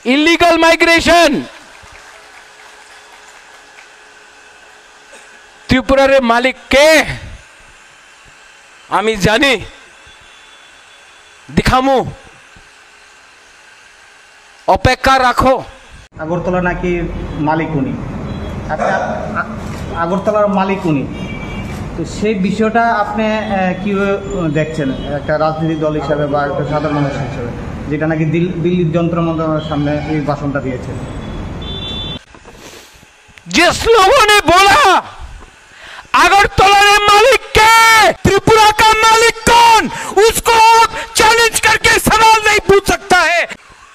Illegal migration. ত্রিপুরার মালিক কে আমি জানি, দেখামু, অপেক্ষা রাখো। আগরতলা নাকি মালিক উনি, আগরতলার মালিক উনি, তো সেই বিষয়টা আপনি কীভাবে দেখছেন একটা রাজনৈতিক দল হিসাবে বা একটা সাধারণ মানুষ হিসাবে, যেটা নাকি দিল্লির যন্ত্র মন্ত্রণালয়ের সামনে এই ভাষণটা দিয়েছেন? जिस लोगों ने बोला अगरतला के मालिक के, त्रिपुरा का मालिक कौन, उसको चैलेंज करके सवाल नहीं पूछ सकता है।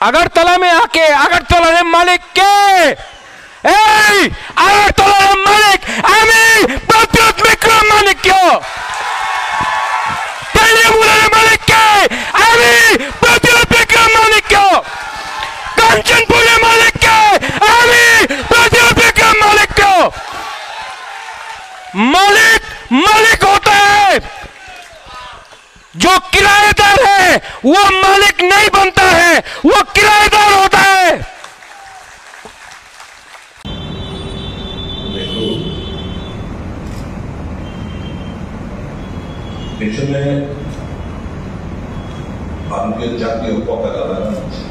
अगरतला में आके अगरतला के मालिक के, अगरतला के मालिक আমি প্রতিরোধ বিক্রম মালিক क्यों, টেলিমুলের মালিক কে আমি প্রতিরোধ বিক্রম মালিক क्यों, कंचनपुर मालिक के আমি প্রতিরোধ বিক্রম मालिक क्यों। मालिक मालिक होता है, जो किराएदार है वो मालिक नहीं बनता है, वो किराएदार होता है। পেছনে ভারতীয় জাতীয় পতাকা লাগানো আছে।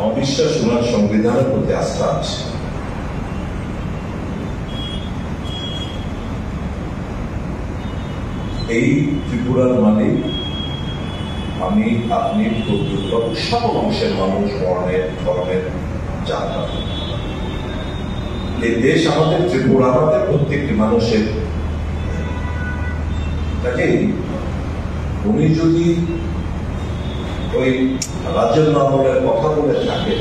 অবিশ্বাস ওনার সংবিধানের প্রতি আস্থা আছে। এই ত্রিপুরার মালিক আমি, আপনি, সকল অংশের মানুষ, বর্ণের, ধর্মের, জাত। এই দেশ আমাদের, ত্রিপুরা আমাদের প্রত্যেকটি মানুষের। কাজেই উনি যদি ওই রাজ্যের আমলের কথা বলে থাকে,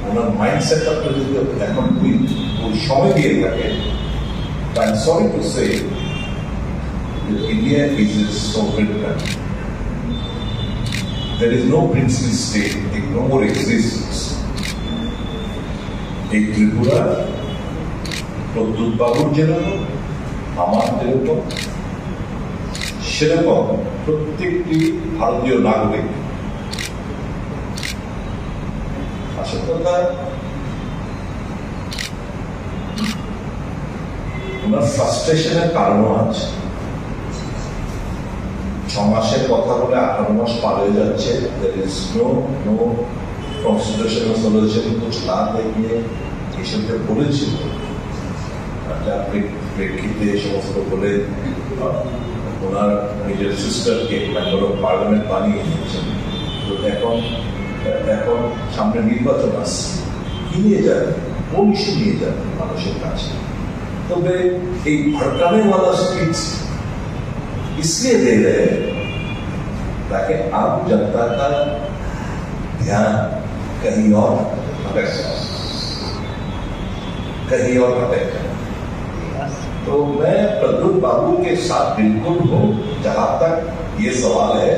ওনার মাইন্ডসেট আপনি যদি এখন ওই সময় দিয়ে থাকে, I am sorry to say India is a sovereign country. There is no princely state, it no more exists. এই ত্রিপুরা প্রদ্যুৎ বাবুর যেরকম, আমার যেরকম, সেরকম প্রত্যেকটি ভারতীয় নাগরিক। আসল কথা, ওনার ফ্রাস্ট্রেশনের কারণও আছে। 6 মাসের কথা বলে 18 মাস পার হয়ে যাচ্ছে। There is no constitutional solution, कुछ ना देखिए এইসবকে বলেছিল, প্রেক্ষিতে সমস্ত বলে ওনার নিজের সিস্টারকে মেম্বার অফ পার্লামেন্ট বানিয়ে নিয়েছেন। তো এখন সামনে নির্বাচন আসছে, কি নিয়ে যাবে, কোন ইস্যু নিয়ে যাবে মানুষের কাছে। তবে এই ভড়কানে वाला स्पीच इसलिए दे रहे हैं ताकि आम जनता का ध्यान कहीं और भटक। तो मैं प्रद्युत बाबू के साथ बिल्कुल हूं जहां तक ये सवाल है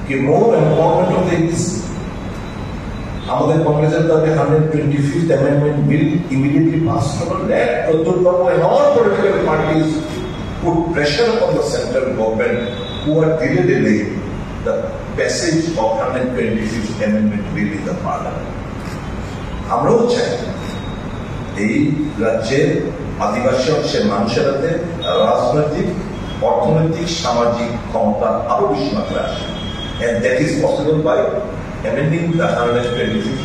कि मोर इम्पोर्टेंट ऑफ दिस আমাদের কংগ্রেসের দাবি 125th amendment bill immediately pass করা। Let Pradyut Babu and all political parties put pressure on the central government who are delaying the passage of 125th amendment bill in the parliament. আমরাও চাই এই রাজ্যের আদিবাসী অংশের মানুষের হাতে রাজনৈতিক, অর্থনৈতিক, সামাজিক ক্ষমতা আরো বেশি মাত্রায় আসে। And that is possible by amending the 125th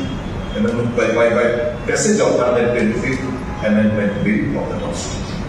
amendment by passage of 125th amendment bill of the Constitution.